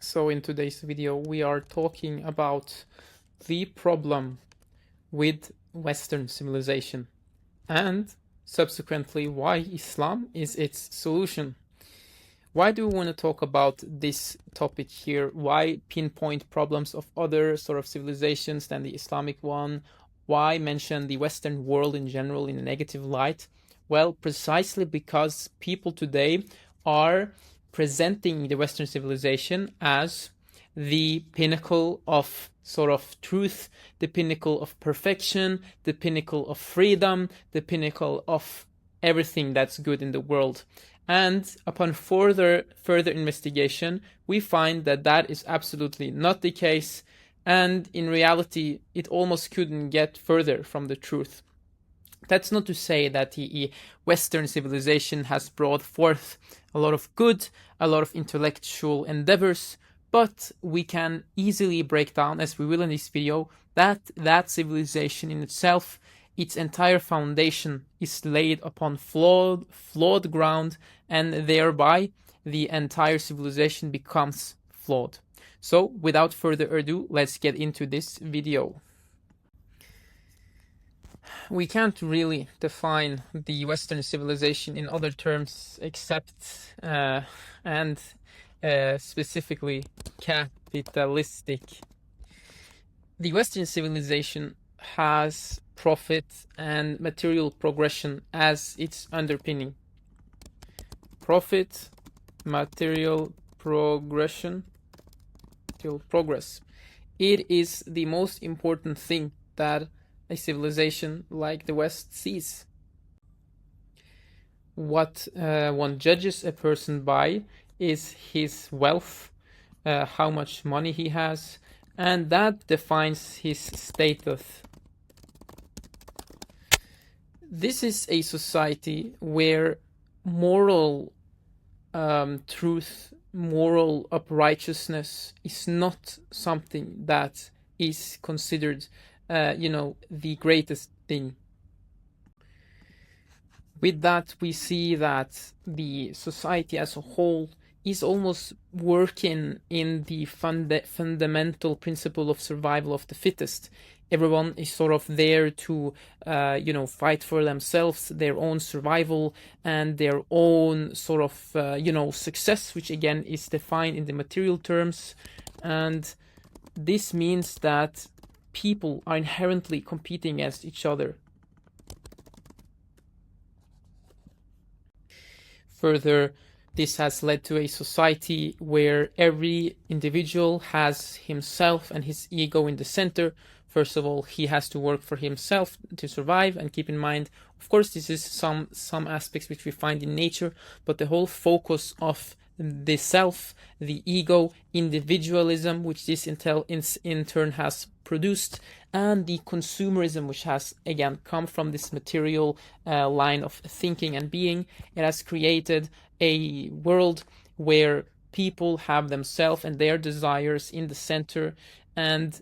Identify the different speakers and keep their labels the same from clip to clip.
Speaker 1: So in today's video, we are talking about the problem with Western civilization and subsequently why Islam is its solution. Why do we want to talk about this topic here? Why pinpoint problems of other sort of civilizations than the Islamic one? Why mention the Western world in general in a negative light? Well, precisely because people today are presenting the Western civilization as the pinnacle of sort of truth, the pinnacle of perfection, the pinnacle of freedom, the pinnacle of everything that's good in the world. And upon further investigation, we find that that is absolutely not the case. And in reality, it almost couldn't get further from the truth. That's not to say that the Western civilization has brought forth a lot of good, a lot of intellectual endeavors, but we can easily break down, as we will in this video, that civilization in itself, its entire foundation is laid upon flawed ground, and thereby the entire civilization becomes flawed. So without further ado, let's get into this video. We can't really define the Western civilization in other terms except specifically capitalistic. The Western civilization has profit and material progression as its underpinning. Profit, material progression, material progress. It is the most important thing that a civilization like the West sees. What one judges a person by is his wealth, how much money he has, and that defines his status. This is a society where moral truth, moral uprightness is not something that is considered the greatest thing. With that, we see that the society as a whole is almost working in the fundamental principle of survival of the fittest. Everyone is sort of there to, fight for themselves, their own survival, and their own sort of, success, which again is defined in the material terms. And this means that people are inherently competing against each other. Further, this has led to a society where every individual has himself and his ego in the center. First of all, he has to work for himself to survive, and keep in mind, of course, this is some aspects which we find in nature, but the whole focus of the self, the ego, individualism, which this in turn has produced, and the consumerism, which has again come from this material line of thinking and being. It has created a world where people have themselves and their desires in the center, and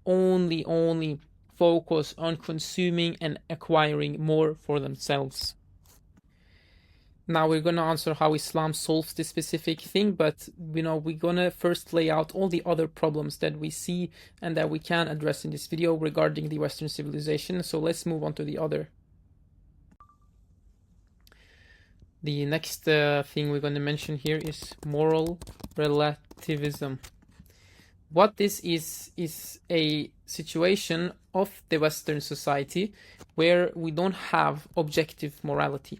Speaker 1: only focus on consuming and acquiring more for themselves. Now we're going to answer how Islam solves this specific thing, but we're going to first lay out all the other problems that we see and that we can address in this video regarding the Western civilization. So let's move on to the other. The next thing we're going to mention here is moral relativism. What this is a situation of the Western society where we don't have objective morality.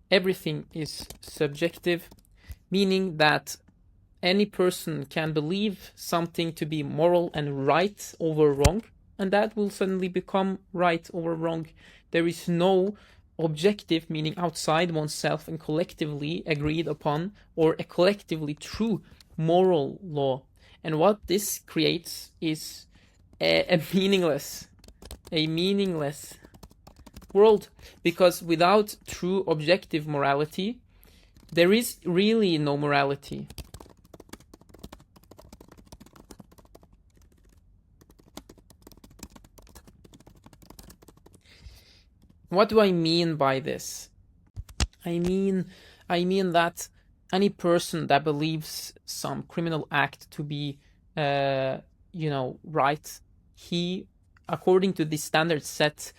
Speaker 1: Everything is subjective, meaning that any person can believe something to be moral and right over wrong, and that will suddenly become right over wrong. There is no objective, meaning outside oneself and collectively agreed upon, or a collectively true moral law. And what this creates is a meaningless world, because without true objective morality, there is really no morality. What do I mean by this? I mean that any person that believes some criminal act to be, right, he, according to the standards set,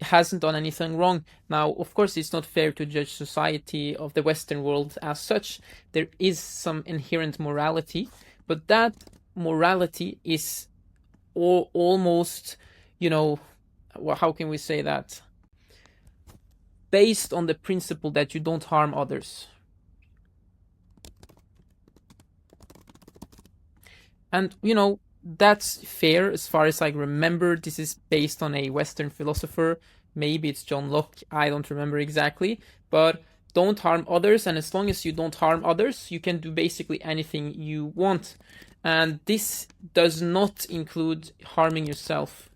Speaker 1: hasn't done anything wrong. Now, of course, it's not fair to judge society of the Western world as such. There is some inherent morality, but that morality is almost, how can we say that? Based on the principle that you don't harm others. And, that's fair as far as I remember. This is based on a Western philosopher. Maybe it's John Locke. I don't remember exactly. But don't harm others. And as long as you don't harm others, you can do basically anything you want. And this does not include harming yourself.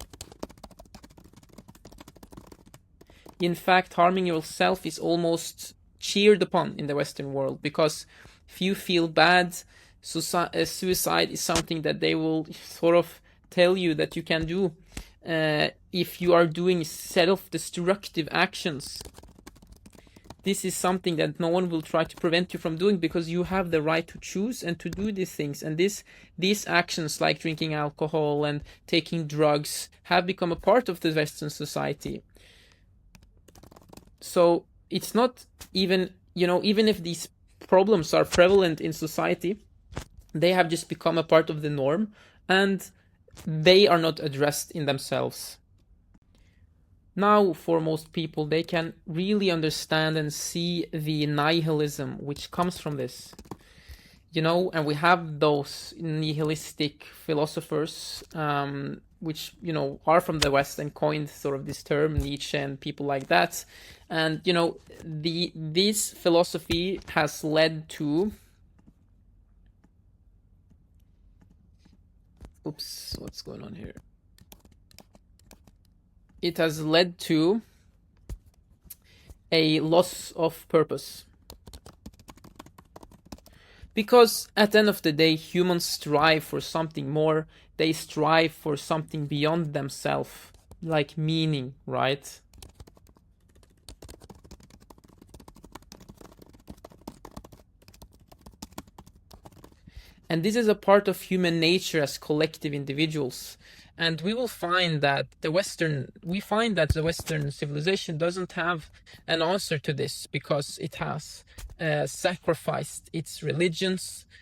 Speaker 1: In fact, harming yourself is almost cheered upon in the Western world, because if you feel bad, suicide is something that they will sort of tell you that you can do. If you are doing self-destructive actions, this is something that no one will try to prevent you from doing, because you have the right to choose and to do these things. And these actions, like drinking alcohol and taking drugs, have become a part of the Western society. So it's not even, even if these problems are prevalent in society, they have just become a part of the norm, and they are not addressed in themselves. Now, for most people, they can really understand and see the nihilism which comes from this. And we have those nihilistic philosophers, which, are from the West and coined sort of this term, Nietzsche and people like that. And, this philosophy has led to... Oops, what's going on here? It has led to a loss of purpose. Because at the end of the day, humans strive for something more. They strive for something beyond themselves, like meaning, right? And this is a part of human nature as collective individuals. And we will find that the Western civilization doesn't have an answer to this, because it has sacrificed its religion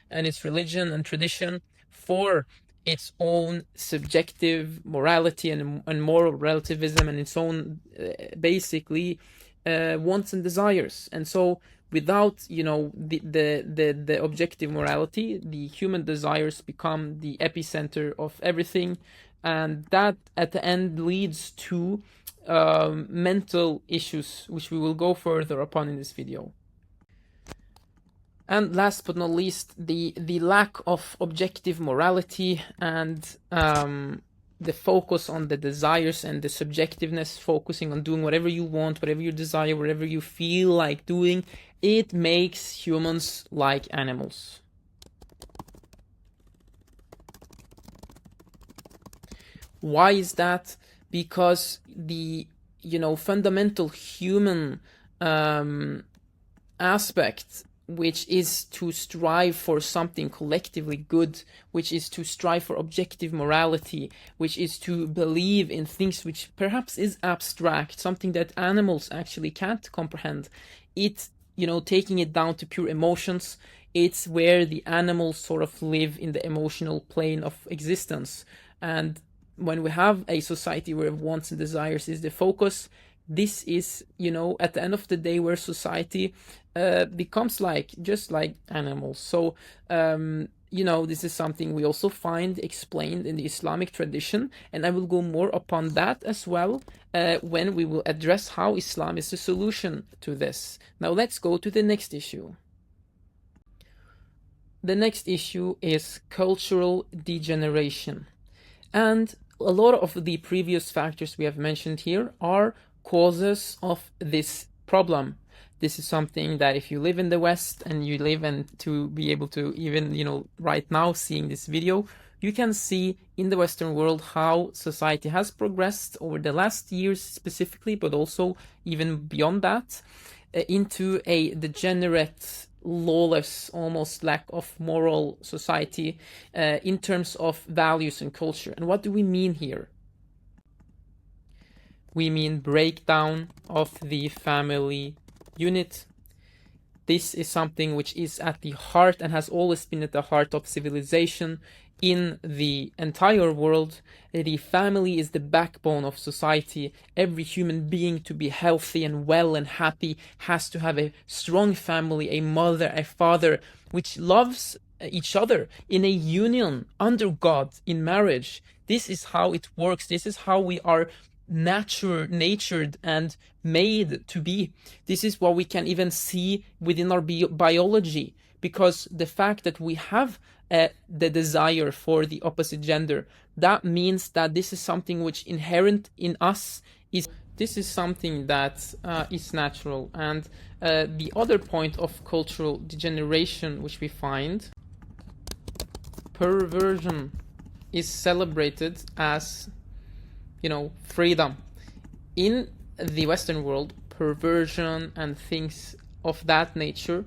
Speaker 1: and tradition for its own subjective morality and moral relativism, and its own basically wants and desires. And so without the objective morality, the human desires become the epicenter of everything, and that at the end leads to mental issues, which we will go further upon in this video. And last but not least, the lack of objective morality and the focus on the desires and the subjectiveness, focusing on doing whatever you want, whatever you desire, whatever you feel like doing, it makes humans like animals. Why is that? Because the fundamental human aspect, which is to strive for something collectively good, which is to strive for objective morality, which is to believe in things which perhaps is abstract, something that animals actually can't comprehend. It's, taking it down to pure emotions, it's where the animals sort of live in the emotional plane of existence. And when we have a society where wants and desires is the focus, this is, at the end of the day, where society becomes just like animals. So, this is something we also find explained in the Islamic tradition, and I will go more upon that as well when we will address how Islam is the solution to this. Now, let's go to the next issue. The next issue is cultural degeneration. And a lot of the previous factors we have mentioned here are causes of this problem. This is something that if you live in the West and you live and to be able to even, right now seeing this video, you can see in the Western world how society has progressed over the last years specifically, but also even beyond that, into a degenerate lawless, almost lack of moral society in terms of values and culture. And what do we mean here? We mean breakdown of the family unit. This is something which is at the heart and has always been at the heart of civilization in the entire world. The family is the backbone of society. Every human being, to be healthy and well and happy, has to have a strong family, a mother, a father, which loves each other in a union under God in marriage. This is how it works. This is how we are natured and made to be. This is what we can even see within our biology, because the fact that we have the desire for the opposite gender, that means that this is something which inherent in us. This is something that is natural. And the other point of cultural degeneration which we find, perversion is celebrated as, freedom. In the Western world, perversion and things of that nature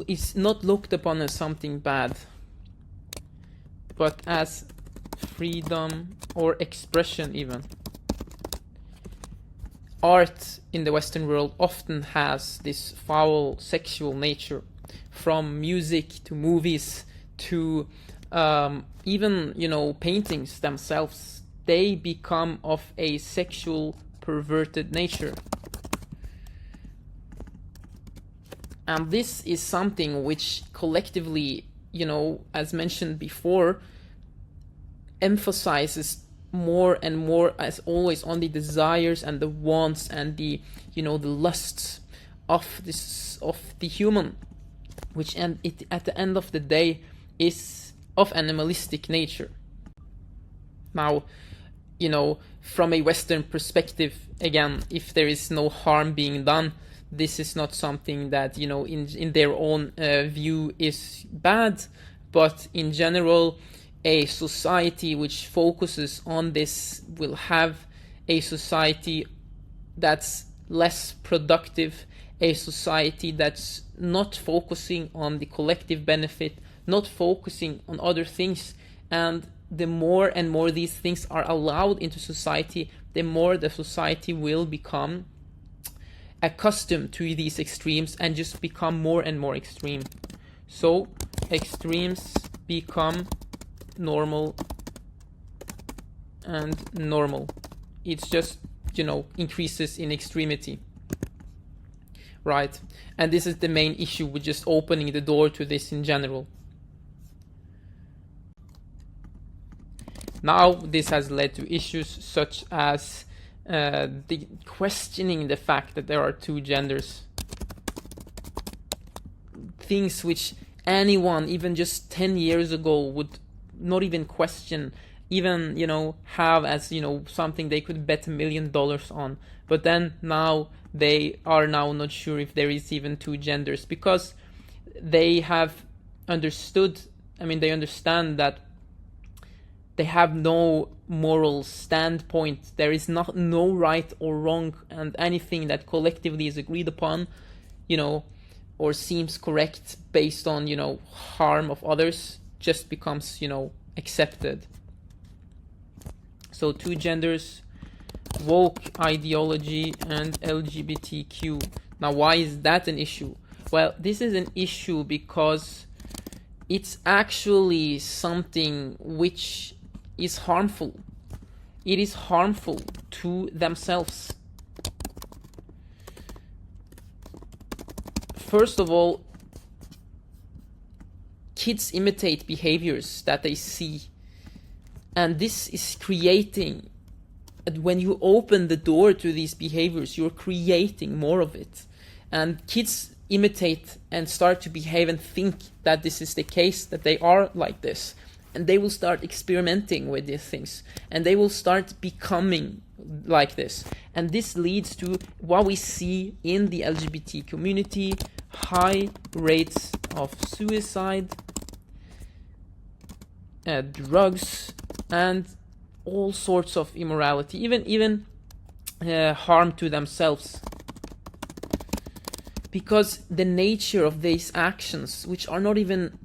Speaker 1: is not looked upon as something bad, but as freedom or expression even. Art in the Western world often has this foul sexual nature, from music to movies to even, paintings themselves. They become of a sexual perverted nature. And this is something which collectively, as mentioned before, emphasizes more and more, as always, on the desires and the wants and the lusts of the human, which at the end of the day is of animalistic nature. Now, from a Western perspective, again, if there is no harm being done, this is not something that in their own view is bad. But in general, a society which focuses on this will have a society that's less productive, a society that's not focusing on the collective benefit, not focusing on other things. And the more and more these things are allowed into society, the more the society will become accustomed to these extremes and just become more and more extreme. So extremes become normal, and normal, it's just increases in extremity, right? And this is the main issue with just opening the door to this in general. Now this has led to issues such as the questioning the fact that there are two genders, things which anyone even just 10 years ago would not even question, even have as something they could bet $1 million on. But then now they are now not sure if there is even two genders, because they have understood, they understand that they have no moral standpoint. There is no right or wrong, and anything that collectively is agreed upon, or seems correct based on, harm of others, just becomes, accepted. So two genders, woke ideology, and LGBTQ. Now, why is that an issue? Well, this is an issue because it's actually something which is harmful. It is harmful to themselves. First of all, kids imitate behaviors that they see, and this is creating, when you open the door to these behaviors, you're creating more of it. And kids imitate and start to behave and think that this is the case, that they are like this. And they will start experimenting with these things, and they will start becoming like this. And this leads to what we see in the LGBT community: high rates of suicide, drugs, and all sorts of immorality, even harm to themselves. because the nature of these actions, which are not even,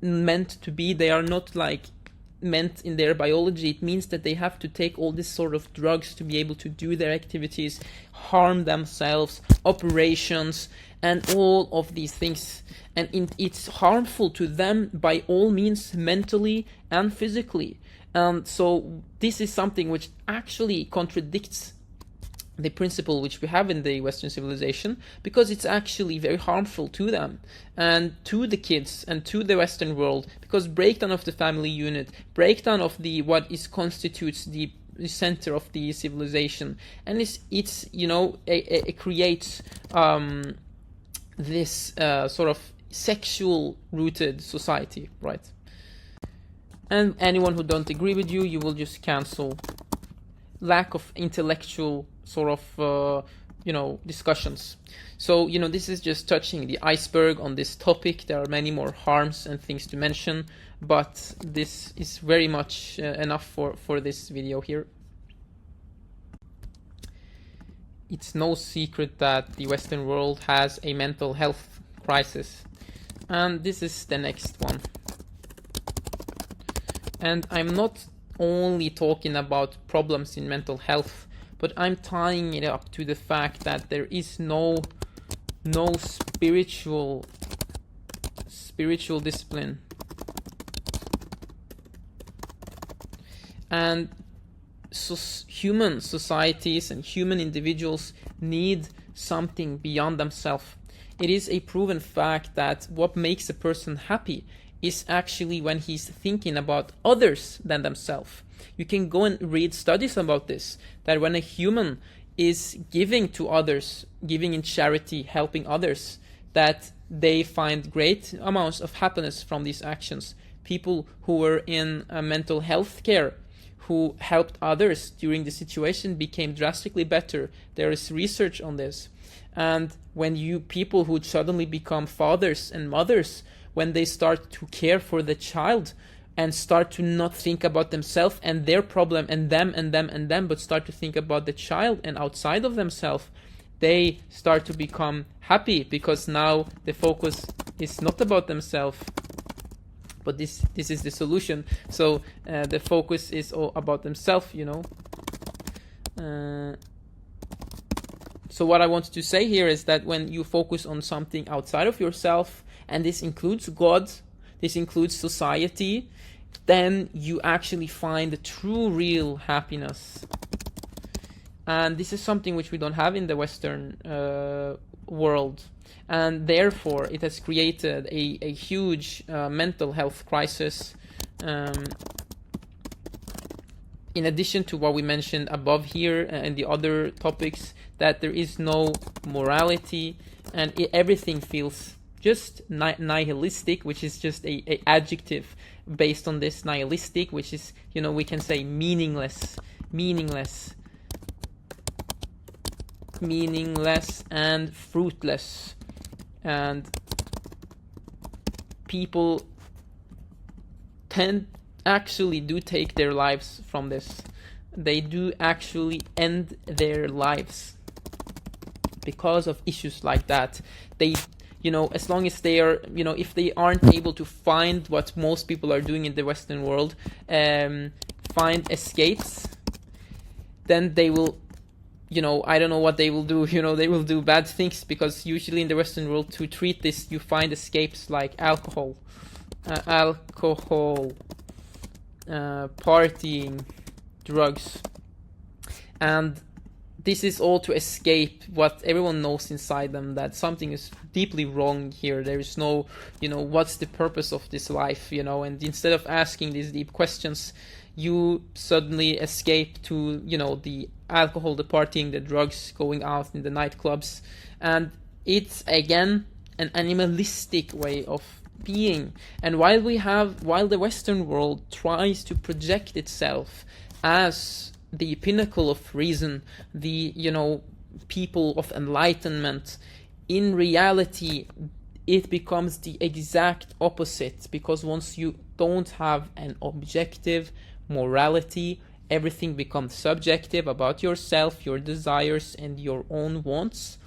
Speaker 1: meant to be, they are not like meant in their biology. It means that they have to take all this sort of drugs to be able to do their activities, harm themselves, operations, and all of these things. And it's harmful to them by all means, mentally and physically. So this is something which actually contradicts the principle which we have in the Western civilization, because it's actually very harmful to them and to the kids and to the Western world, because breakdown of the family unit, breakdown of the what is constitutes the center of the civilization, and it creates this sort of sexual rooted society, right? And anyone who don't agree with you, you will just cancel. Lack of intellectual sort of discussions. So this is just touching the iceberg on this topic. There are many more harms and things to mention, but this is very much enough for this video here. It's no secret that the Western world has a mental health crisis, and this is the next one. And I'm not only talking about problems in mental health, but I'm tying it up to the fact that there is no spiritual discipline, and human societies and human individuals need something beyond themselves. It is a proven fact that what makes a person happy is actually when he's thinking about others than themselves. You can go and read studies about this, that when a human is giving to others, giving in charity, helping others, that they find great amounts of happiness from these actions. People who were in mental health care, who helped others during the situation, became drastically better. There is research on this. And when people who suddenly become fathers and mothers, when they start to care for the child and start to not think about themselves and their problem and them, but start to think about the child and outside of themselves, they start to become happy, because now the focus is not about themselves, but this is the solution. So the focus is all about themselves, So what I want to say here is that when you focus on something outside of yourself, and this includes God, this includes society, then you actually find the true, real happiness. And this is something which we don't have in the Western world. And therefore, it has created a huge mental health crisis. In addition to what we mentioned above here and the other topics, that there is no morality, and everything feels just nihilistic, which is just a adjective based on this. Nihilistic, which is, we can say meaningless and fruitless. And people actually do take their lives from this. They do actually end their lives because of issues like that. They, as long as they are, if they aren't able to find what most people are doing in the Western world, find escapes, then they will, I don't know what they will do. They will do bad things, because usually in the Western world, to treat this, you find escapes like alcohol, partying, drugs. And this is all to escape what everyone knows inside them, that something is deeply wrong here. There is no, what's the purpose of this life, and instead of asking these deep questions, you suddenly escape to, the alcohol, the partying, the drugs, going out in the nightclubs. And it's, again, an animalistic way of being. And while the Western world tries to project itself as the pinnacle of reason, the people of enlightenment, in reality it becomes the exact opposite, because once you don't have an objective morality, everything becomes subjective about yourself, your desires, and your own wants.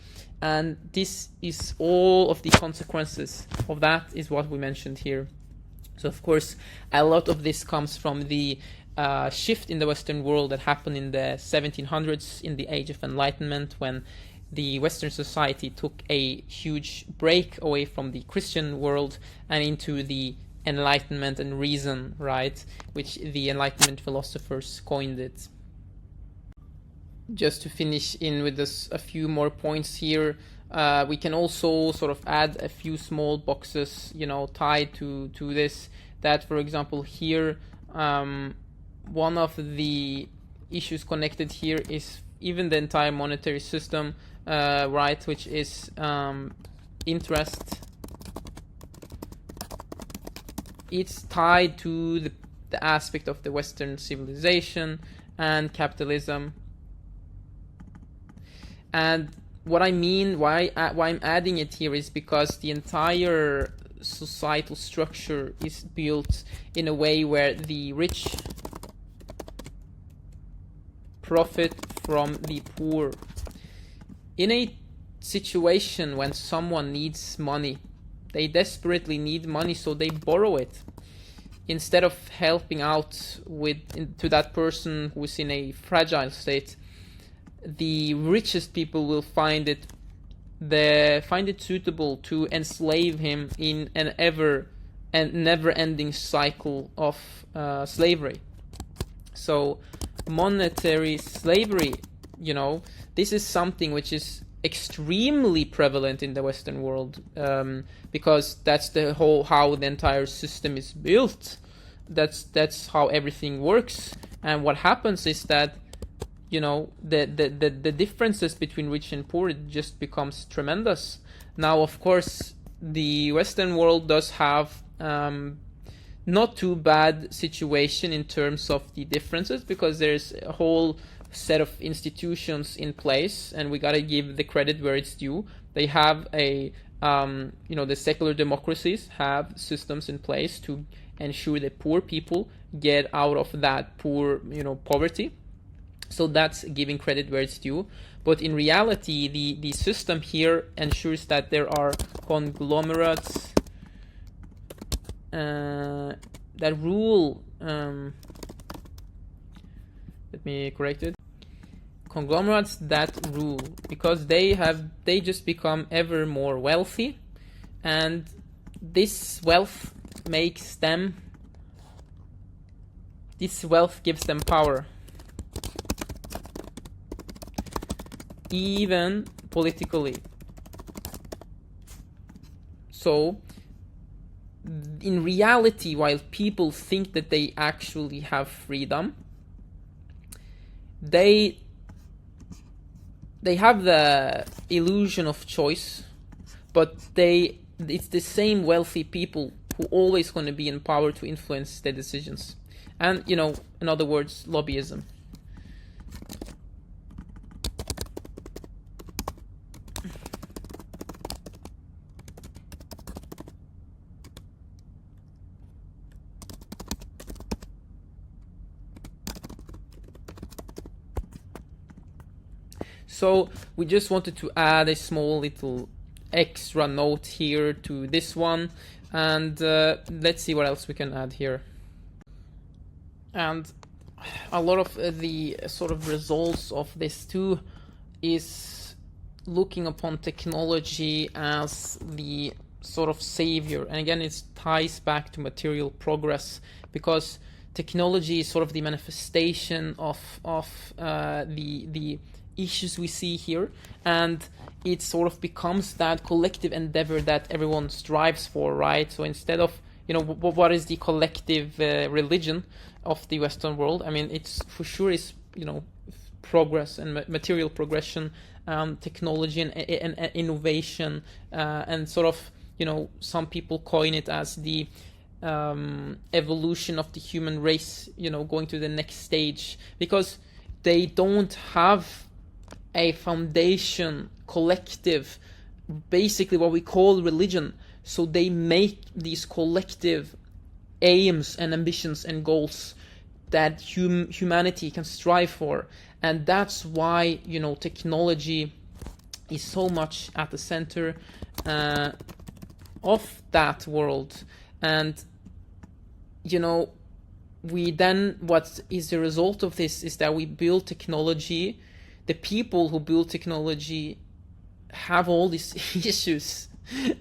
Speaker 1: And this is all of the consequences of that is what we mentioned here. So of course, a lot of this comes from the shift in the Western world that happened in the 1700s, in the Age of Enlightenment, when the Western society took a huge break away from the Christian world and into the Enlightenment and reason, right? Which the Enlightenment philosophers coined it. Just to finish in with this, a few more points here. We can also sort of add a few small boxes, tied to this. That, for example, here, one of the issues connected here is even the entire monetary system, right, which is interest. It's tied to the aspect of the Western civilization and capitalism. And what I mean, why I'm adding it here, is because the entire societal structure is built in a way where the rich profit from the poor. In a situation when someone needs money, they desperately need money, so they borrow it. Instead of helping out to that person who is in a fragile state, the richest people will find it suitable to enslave him in an never-ending cycle of slavery. So monetary slavery, this is something which is extremely prevalent in the Western world, because that's how the entire system is built. That's how everything works. And what happens is that the differences between rich and poor, it just becomes tremendous. Now, of course, the Western world does have not too bad situation in terms of the differences, because there's a whole set of institutions in place, and we gotta give the credit where it's due. They have the secular democracies have systems in place to ensure that poor people get out of that poverty. So that's giving credit where it's due. But in reality, the system here ensures that there are conglomerates that rule. Let me correct it. Conglomerates that rule, because they just become ever more wealthy, and this wealth gives them power, even politically. So in reality, while people think that they actually have freedom, they have the illusion of choice, but it's the same wealthy people who always going to be in power to influence their decisions. And, in other words, lobbyism. So we just wanted to add a small little extra note here to this one, and let's see what else we can add here. And a lot of the sort of results of this too is looking upon technology as the sort of savior. And again, it ties back to material progress, because technology is sort of the manifestation of the issues we see here, and it sort of becomes that collective endeavor that everyone strives for, right? So instead of, what is the collective religion of the Western world? I mean, it's for sure is, progress and material progression, technology and innovation, and sort of, some people coin it as the evolution of the human race, going to the next stage, because they don't have a foundation collective, basically what we call religion. So they make these collective aims and ambitions and goals that humanity can strive for. And that's why, technology is so much at the center of that world. And we then, what is the result of this is that we build technology. The people who build technology have all these issues,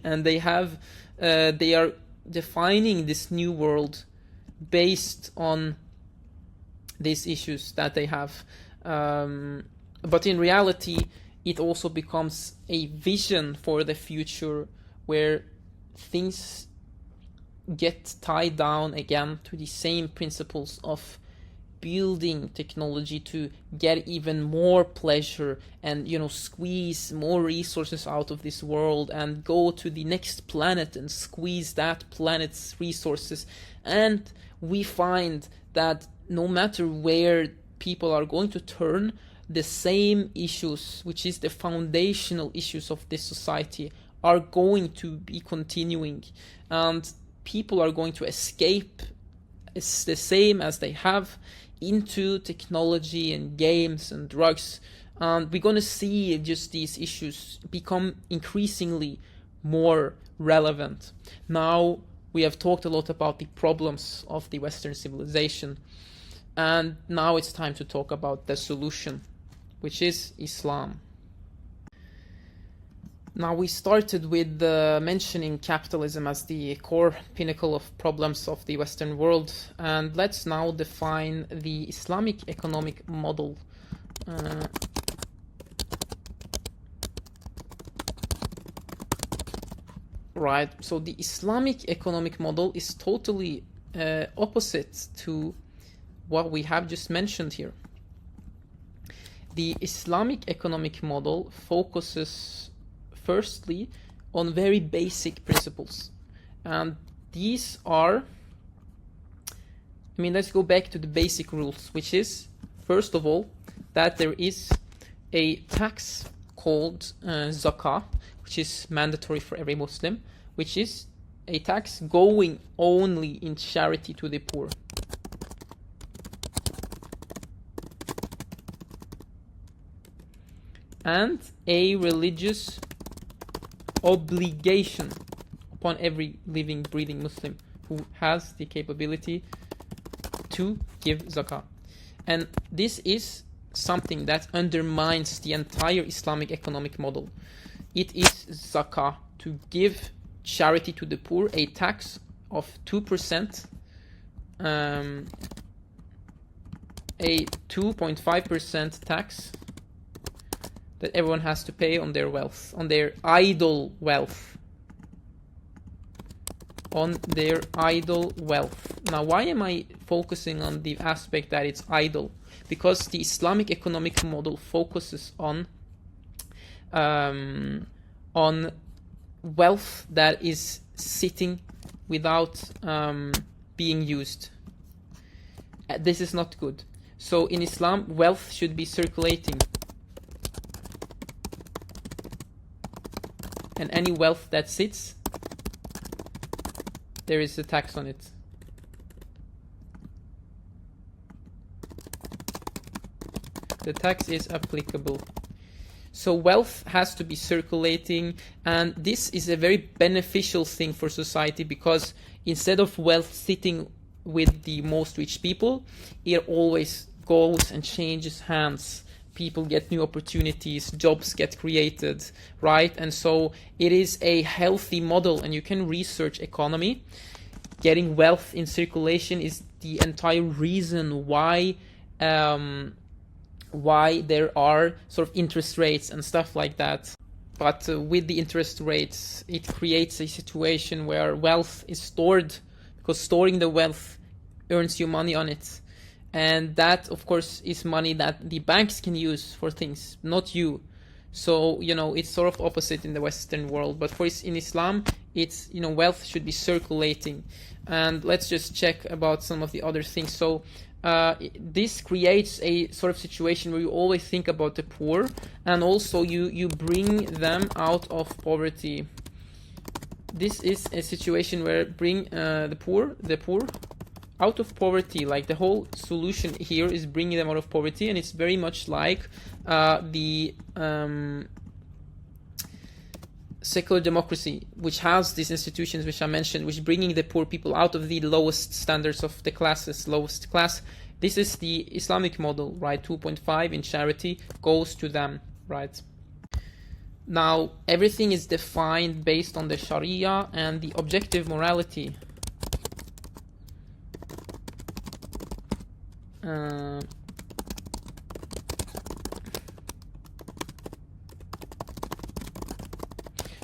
Speaker 1: and they are defining this new world based on these issues that they have. But in reality, it also becomes a vision for the future where things get tied down again to the same principles of building technology to get even more pleasure and squeeze more resources out of this world and go to the next planet and squeeze that planet's resources. And we find that no matter where people are going to turn, the same issues, which is the foundational issues of this society, are going to be continuing, and people are going to escape. It's the same as they have into technology and games and drugs, and we're going to see just these issues become increasingly more relevant. Now, we have talked a lot about the problems of the Western civilization, and now it's time to talk about the solution, which is Islam. Now, we started with mentioning capitalism as the core pinnacle of problems of the Western world, and let's now define the Islamic economic model. Right, so the Islamic economic model is totally opposite to what we have just mentioned here. The Islamic economic model focuses firstly on very basic principles, and these are, let's go back to the basic rules, which is, first of all, that there is a tax called zakah, which is mandatory for every Muslim, which is a tax going only in charity to the poor. And a religious obligation upon every living, breathing Muslim who has the capability to give zakah. And this is something that undermines the entire Islamic economic model. It is zakah, to give charity to the poor, a tax of 2%, a 2.5% tax that everyone has to pay on their wealth, on their idle wealth. On their idle wealth. Now, why am I focusing on the aspect that it's idle? Because the Islamic economic model focuses on wealth that is sitting without being used. This is not good. So in Islam, wealth should be circulating. And any wealth that sits, there is a tax on it. The tax is applicable. So wealth has to be circulating, and this is a very beneficial thing for society, because instead of wealth sitting with the most rich people, it always goes and changes hands. People get new opportunities, jobs get created, right? And so it is a healthy model, and you can research economy. Getting wealth in circulation is the entire reason why there are sort of interest rates and stuff like that. But with the interest rates, it creates a situation where wealth is stored, because storing the wealth earns you money on it. And that, of course, is money that the banks can use for things, not you. So, it's sort of opposite in the Western world. But in Islam, it's, wealth should be circulating. And let's just check about some of the other things. So, this creates a sort of situation where you always think about the poor, and also you bring them out of poverty. This is a situation where bring the poor out of poverty. Like, the whole solution here is bringing them out of poverty, and it's very much like the secular democracy, which has these institutions which I mentioned, which bringing the poor people out of the lowest standards of the classes, lowest class. This is the Islamic model, right? 2.5 in charity goes to them, right? Now, everything is defined based on the Sharia and the objective morality.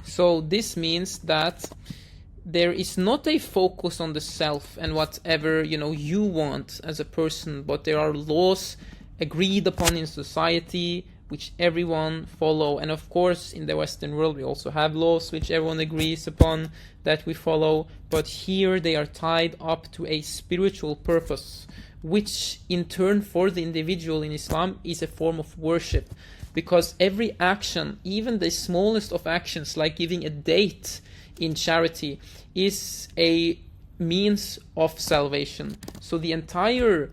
Speaker 1: So this means that there is not a focus on the self and whatever you want as a person, but there are laws agreed upon in society which everyone follow. And of course, in the Western world, we also have laws which everyone agrees upon that we follow. But here they are tied up to a spiritual purpose, which in turn for the individual in Islam is a form of worship. Because every action, even the smallest of actions, like giving a date in charity, is a means of salvation. So the entire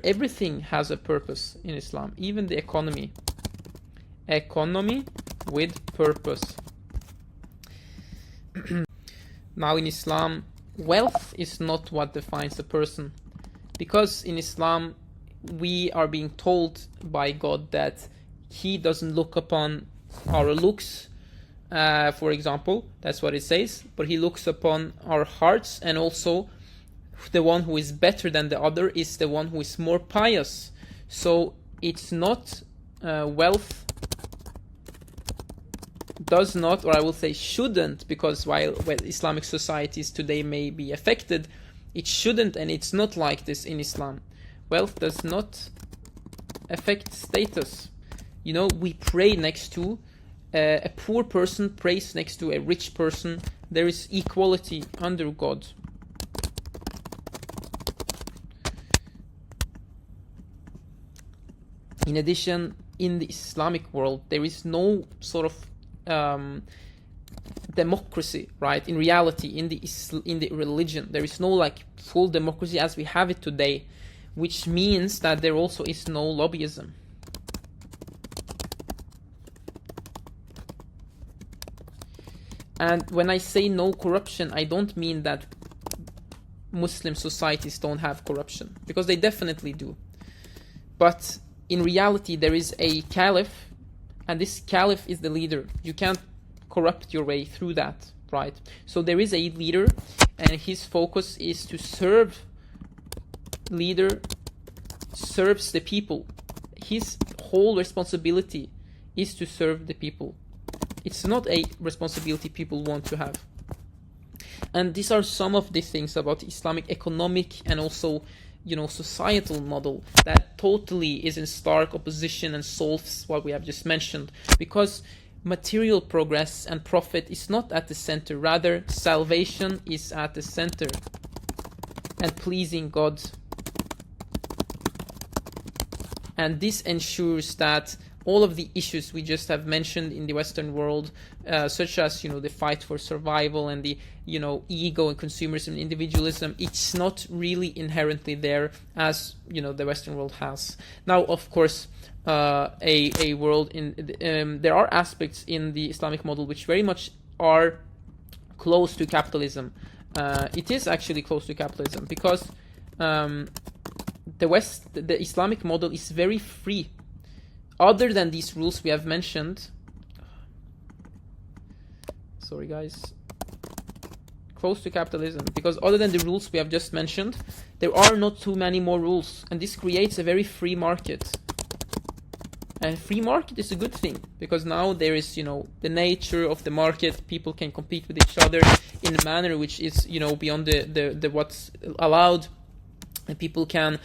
Speaker 1: everything has a purpose in Islam, even the economy with purpose. Now in Islam, wealth is not what defines a person, because in Islam we are being told by God that He doesn't look upon our looks, for example, that's what it says, but He looks upon our hearts, and also the one who is better than the other is the one who is more pious. So it's not wealth does not, or I will say shouldn't, because while Islamic societies today may be affected, it shouldn't, and it's not like this in Islam. Wealth does not affect status. We pray next to a poor person, prays next to a rich person. There is equality under God. In addition, in the Islamic world, there is no sort of democracy, right? In reality, in the religion, there is no full democracy as we have it today, which means that there also is no lobbyism. And when I say no corruption, I don't mean that Muslim societies don't have corruption, because they definitely do. But in reality, there is a caliph, and this caliph is the leader. You can't corrupt your way through that, right? So there is a leader, and his focus is to serve. Leader serves the people. His whole responsibility is to serve the people. It's not a responsibility people want to have. And these are some of the things about the Islamic economic and also societal model that totally is in stark opposition and solves what we have just mentioned, because material progress and profit is not at the center, rather salvation is at the center, and pleasing God. And this ensures that all of the issues we just have mentioned in the Western world, such as the fight for survival and the ego and consumerism and individualism, it's not really inherently there as the Western world has. Now, of course, a world there are aspects in the Islamic model which very much are close to capitalism. It is actually close to capitalism because the Islamic model is very free. Other than these rules we have mentioned, sorry guys, close to capitalism, because other than the rules we have just mentioned, there are not too many more rules, and this creates a very free market. And free market is a good thing, because now there is, the nature of the market, people can compete with each other in a manner which is, beyond the what's allowed. And people can,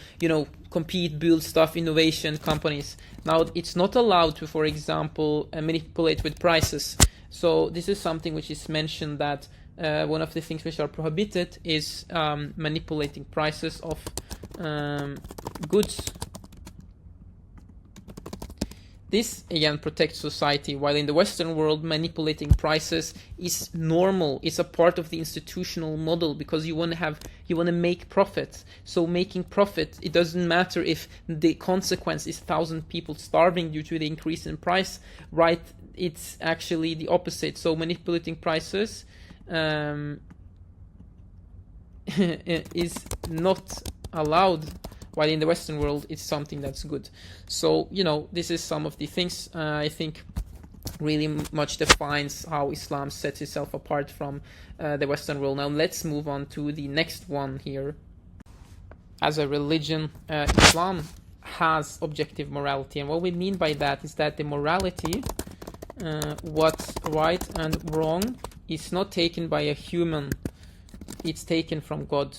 Speaker 1: compete, build stuff, innovation, companies. Now, it's not allowed to, for example, manipulate with prices. So this is something which is mentioned, that one of the things which are prohibited is manipulating prices of goods. This again protects society, while in the Western world manipulating prices is normal. It's a part of the institutional model because you want to make profit. So making profit, it doesn't matter if the consequence is 1,000 people starving due to the increase in price, right? It's actually the opposite. So manipulating prices is not allowed, while in the Western world it's something that's good. So, this is some of the things I think really much defines how Islam sets itself apart from the Western world. Now let's move on to the next one here. As a religion, Islam has objective morality, and what we mean by that is that the morality, what's right and wrong, is not taken by a human, it's taken from God.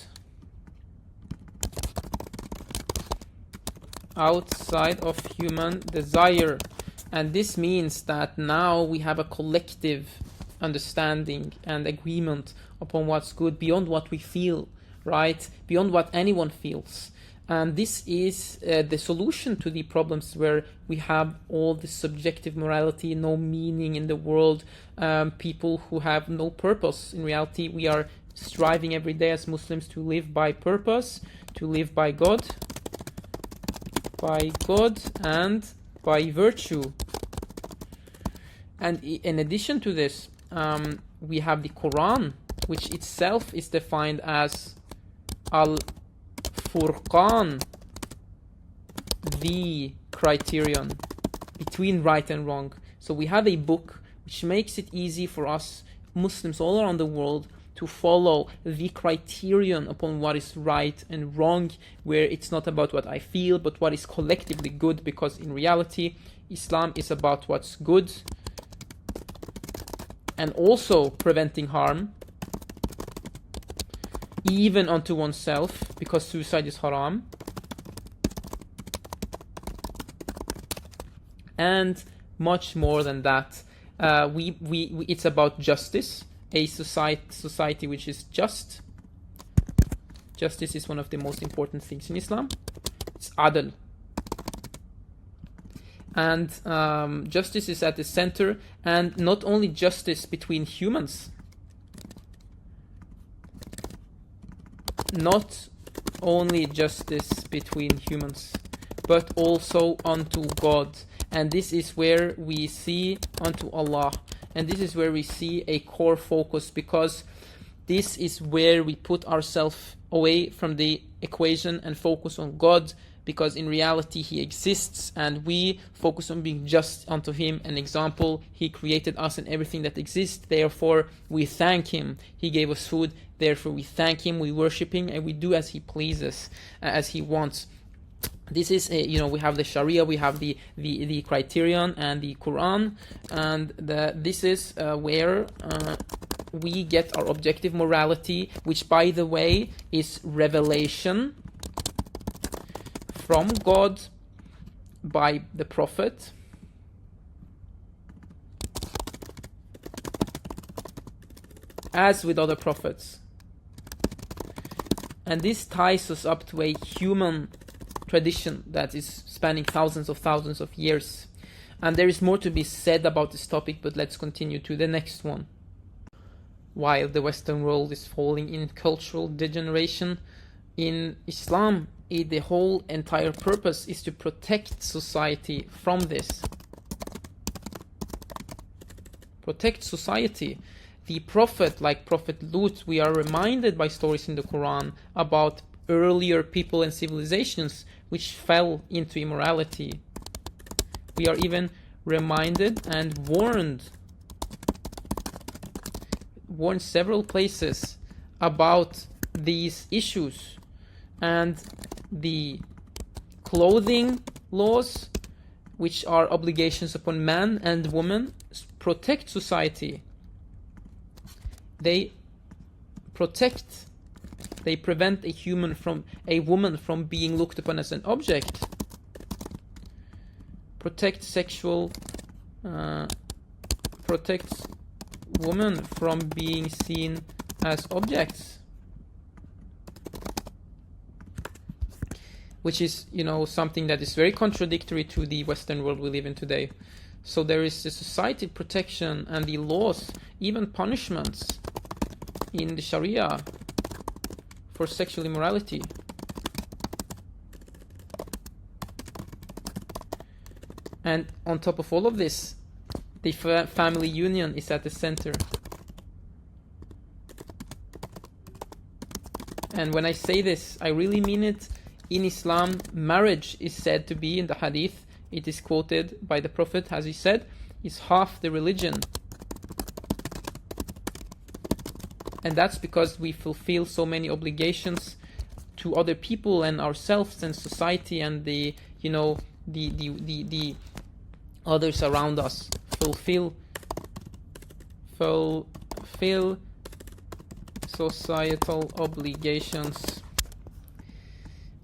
Speaker 1: Outside of human desire. And this means that now we have a collective understanding and agreement upon what's good beyond what we feel, right? Beyond what anyone feels. And this is the solution to the problems where we have all this subjective morality, no meaning in the world, people who have no purpose. In reality, we are striving every day as Muslims to live by purpose, to live by God and by virtue. And in addition to this, we have the Quran, which itself is defined as Al-Furqan, the criterion between right and wrong. So we have a book which makes it easy for us Muslims all around the world to follow the criterion upon what is right and wrong, where it's not about what I feel, but what is collectively good, because in reality, Islam is about what's good and also preventing harm, even unto oneself, because suicide is haram, and much more than that. It's about justice. A society which is just. Justice is one of the most important things in Islam. It's adl. And justice is at the center, and not only justice between humans. Not only justice between humans, but also unto God. And this is where we see unto Allah. And this is where we see a core focus, because this is where we put ourselves away from the equation and focus on God, because in reality He exists and we focus on being just unto Him. An example, He created us and everything that exists, therefore we thank Him. He gave us food, therefore we thank Him, we worship Him, and we do as He pleases, as He wants. This is, we have the Sharia, we have the criterion and the Quran, and this is where we get our objective morality, which, by the way, is revelation from God by the Prophet, as with other prophets. And this ties us up to a human tradition that is spanning thousands of years. And there is more to be said about this topic, but let's continue to the next one. While the Western world is falling in cultural degeneration, in Islam, the whole entire purpose is to protect society from this. Protect society. The Prophet, like Prophet Lut, we are reminded by stories in the Quran about earlier people and civilizations which fell into immorality. We are even reminded and warned several places about these issues, and the clothing laws, which are obligations upon man and woman, protect society. They prevent a woman from being looked upon as an object. Protects women from being seen as objects. which is, something that is very contradictory to the Western world we live in today. So there is the society protection and the laws, even punishments in the Sharia for sexual immorality. And on top of all of this, the family union is at the center. And when I say this, I really mean it. In Islam, marriage is said to be, in the hadith, it is quoted by the Prophet, as he said, is half the religion. And that's because we fulfill so many obligations to other people and ourselves and society and the others around us. Fulfill societal obligations.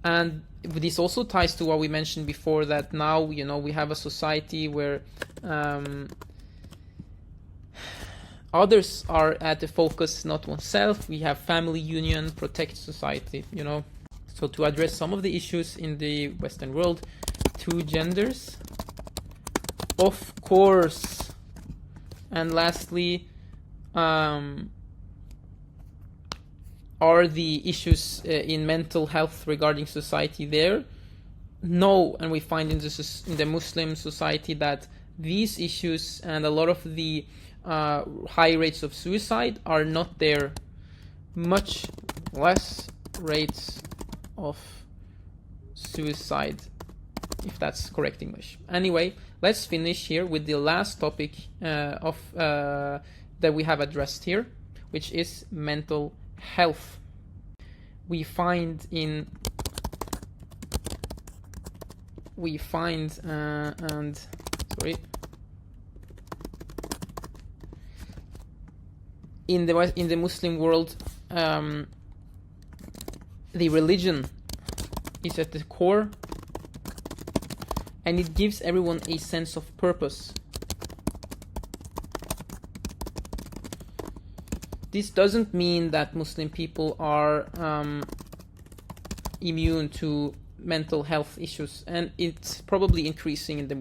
Speaker 1: And this also ties to what we mentioned before, that now, we have a society where others are at the focus, not oneself. We have family union, protect society, So to address some of the issues in the Western world, 2 genders, of course. And lastly, are the issues in mental health regarding society there? No, and we find in the Muslim society that these issues and a lot of the high rates of suicide are not there. Much less rates of suicide, if that's correct English. Anyway, let's finish here with the last topic that we have addressed here, which is mental health. We find in the Muslim world, the religion is at the core, and it gives everyone a sense of purpose. This doesn't mean that Muslim people are immune to mental health issues, and it's probably increasing in the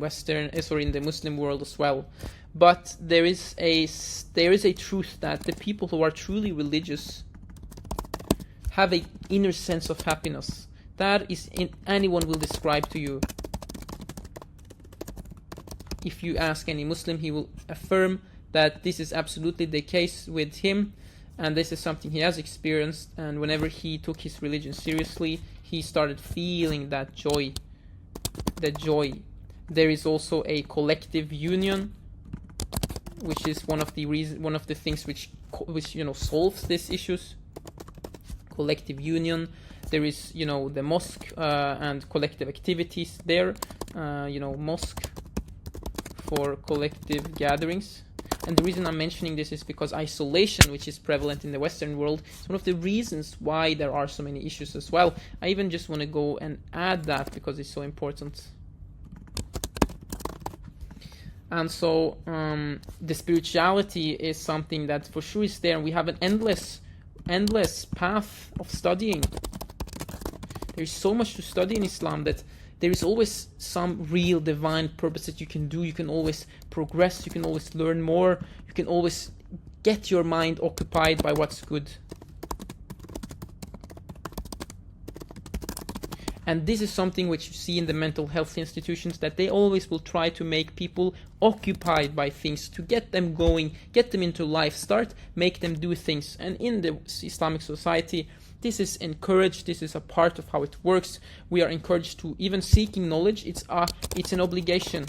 Speaker 1: in the Muslim world as well. But there is a truth that the people who are truly religious have an inner sense of happiness. That is, anyone will describe to you. If you ask any Muslim, he will affirm that this is absolutely the case with him, and this is something he has experienced. And whenever he took his religion seriously, he started feeling that joy. There is also a collective union, which is one of the things which solves these issues. Collective union. There is the mosque and collective activities there. Mosque for collective gatherings. And the reason I'm mentioning this is because isolation, which is prevalent in the Western world, is one of the reasons why there are so many issues as well. I even just want to go and add that because it's so important. And so the spirituality is something that for sure is there. We have an endless path of studying. There's so much to study in Islam that there is always some real divine purpose that you can do. You can always progress. You can always learn more. You can always get your mind occupied by what's good. And this is something which you see in the mental health institutions, that they always will try to make people occupied by things, to get them going, get them into life, make them do things. And in the Islamic society, this is encouraged. This is a part of how it works. We are encouraged to even seeking knowledge. It's an obligation.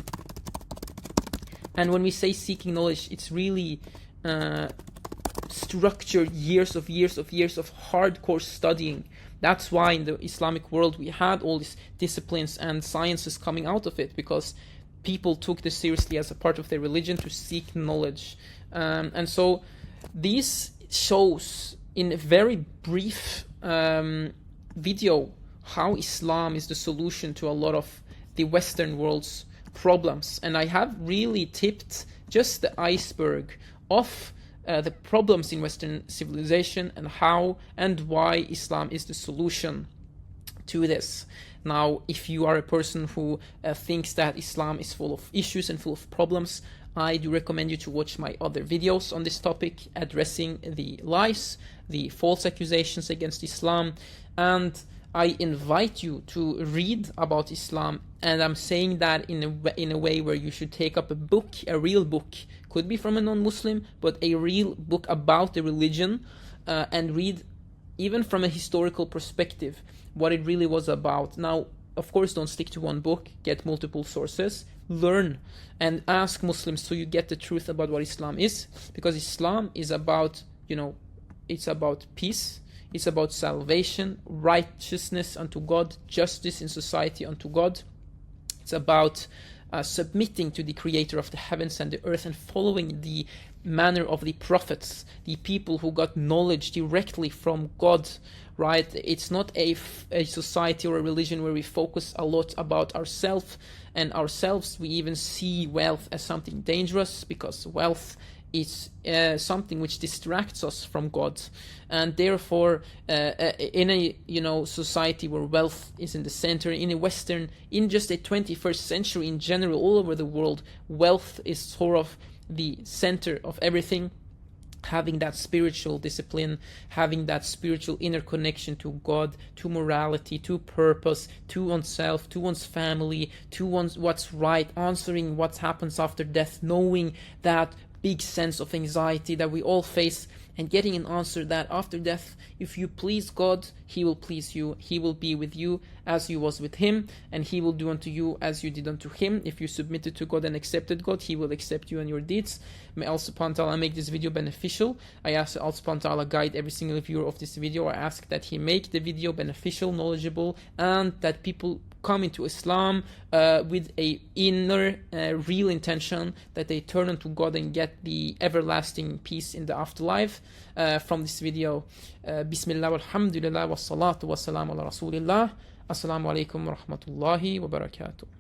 Speaker 1: And when we say seeking knowledge, it's really structured years of hardcore studying. That's why in the Islamic world we had all these disciplines and sciences coming out of it, because people took this seriously as a part of their religion to seek knowledge. And so these shows in a very brief video how Islam is the solution to a lot of the Western world's problems. And I have really tipped just the iceberg of the problems in Western civilization and how and why Islam is the solution to this. Now, if you are a person who thinks that Islam is full of issues and full of problems, I do recommend you to watch my other videos on this topic, addressing the lies, the false accusations against Islam, and I invite you to read about Islam, and I'm saying that in a way where you should take up a book, a real book, could be from a non-Muslim, but a real book about the religion, and read even from a historical perspective what it really was about. Now, of course, don't stick to one book, get multiple sources, learn and ask Muslims so you get the truth about what Islam is, because Islam is about, it's about peace, it's about salvation, righteousness unto God, justice in society unto God. It's about submitting to the creator of the heavens and the earth and following the manner of the prophets, the people who got knowledge directly from God, right? It's not a society or a religion where we focus a lot about ourselves and ourselves. We even see wealth as something dangerous, because wealth is something which distracts us from God, and therefore in a society where wealth is in the center, in just a 21st century in general, all over the world, wealth is sort of the center of everything. Having that spiritual discipline, having that spiritual inner connection to God, to morality, to purpose, to oneself, to one's family, to what's right, answering what happens after death, knowing that big sense of anxiety that we all face, and getting an answer that after death, if you please God, He will please you. He will be with you as you was with Him, and He will do unto you as you did unto Him. If you submitted to God and accepted God, He will accept you and your deeds. May Allah subhanahu wa ta'ala make this video beneficial. I ask that Allah subhanahu wa ta'ala guide every single viewer of this video. I ask that He make the video beneficial, knowledgeable, and that people come into Islam with a inner real intention, that they turn unto God and get the everlasting peace in the afterlife. From this video, Bismillah walhamdulillah wassalatu wassalamu ala rasulillah. Assalamu alaikum wa rahmatullahi wa barakatuh.